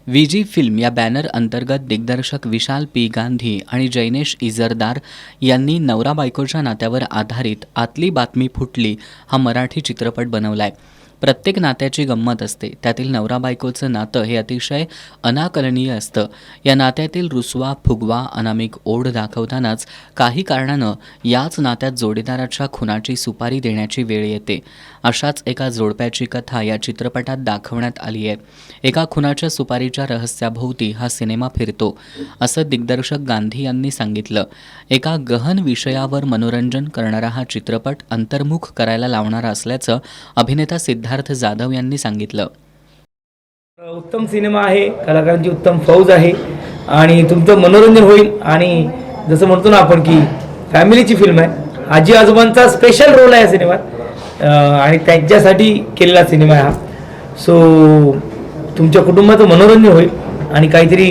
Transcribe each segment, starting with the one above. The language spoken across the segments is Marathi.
वीजी फिल्म या बॅनर अंतर्गत दिग्दर्शक विशाल पी गांधी आणि जैनेश इजरदार यांनी नवरा बायकोच्या नात्यावर आधारित आतली बातमी फुटली हा मराठी चित्रपट बनवलाय. प्रत्येक नात्याची गंमत असते. त्यातील नवरा बायकोचं नातं हे अतिशय अनाकलनीय असतं. या नात्यातील रुसवा फुगवा अनामिक ओढ दाखवतानाच काही कारणानं याच नात्यात जोडीदाराच्या खुनाची सुपारी देण्याची वेळ येते. अशाच एका जोडप्याची कथा या चित्रपटात दाखवण्यात आली आहे. एका खुनाच्या सुपारीच्या रहस्याभोवती हा सिनेमा फिरतो असं दिग्दर्शक गांधी यांनी सांगितलं. एका गहन विषयावर मनोरंजन करणारा हा चित्रपट अंतर्मुख करायला लावणारा असल्याचं अभिनेता सिद्धार्थ जाधव यांनी सांगितलं. उत्तम सिनेमा आहे, कलाकारांची उत्तम फौज आहे आणि तुमचं मनोरंजन होईल. आणि जसं म्हणतो ना आपण की फॅमिलीची फिल्म आहे. आजी आजोबांचा स्पेशल रोल आहे या सिनेमात आणि त्यांच्यासाठी केलेला सिनेमा आहे हा. सो तुमच्या कुटुंबाचं मनोरंजन होईल आणि काहीतरी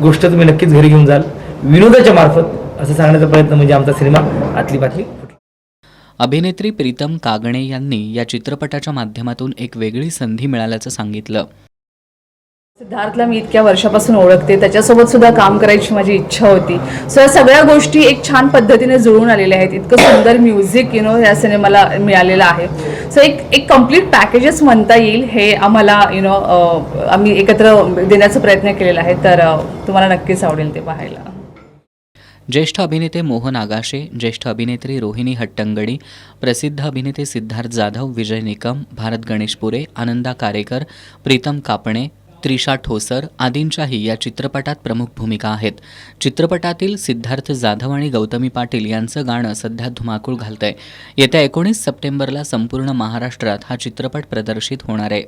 गोष्ट तुम्ही नक्कीच घरी घेऊन जाल विनोदाच्या मार्फत, असं सांगण्याचा प्रयत्न म्हणजे आमचा सिनेमा आतली बातमी. अभिनेत्री प्रीतम कागणे यांनी या चित्रपटाच्या माध्यमातून एक वेगळी संधी मिळाल्याचं सांगितलं. सिद्धार्थला मी इतक्या वर्षापासून ओळखते, त्याच्यासोबत सुद्धा काम करायची माझी इच्छा होती. सो या सगळ्या गोष्टी एक छान पद्धतीने जुळून आलेल्या आहेत. इतकं सुंदर म्युझिक या सिनेमाला मिळालेलं आहे. सो एक कम्प्लीट पॅकेजच म्हणता येईल हे आम्हाला आम्ही एकत्र देण्याचा प्रयत्न केलेला आहे. तर तुम्हाला नक्कीच आवडेल ते पाहायला. ज्येष्ठ अभिनेते मोहन आगाशे, ज्येष्ठ अभिनेत्री रोहिणी हट्टंगडी, प्रसिद्ध अभिनेते सिद्धार्थ जाधव, विजय निकम, भारत गणेशपुरे, आनंदा कारेकर, प्रीतम कापणे, त्रिशा ठोसर आदींच्याही या चित्रपटात प्रमुख भूमिका आहेत. चित्रपटातील सिद्धार्थ जाधव आणि गौतमी पाटील यांचं गाणं सध्या धुमाकूळ घालतंय. येत्या 19 सप्टेंबरला संपूर्ण महाराष्ट्रात हा चित्रपट प्रदर्शित होणार आहे.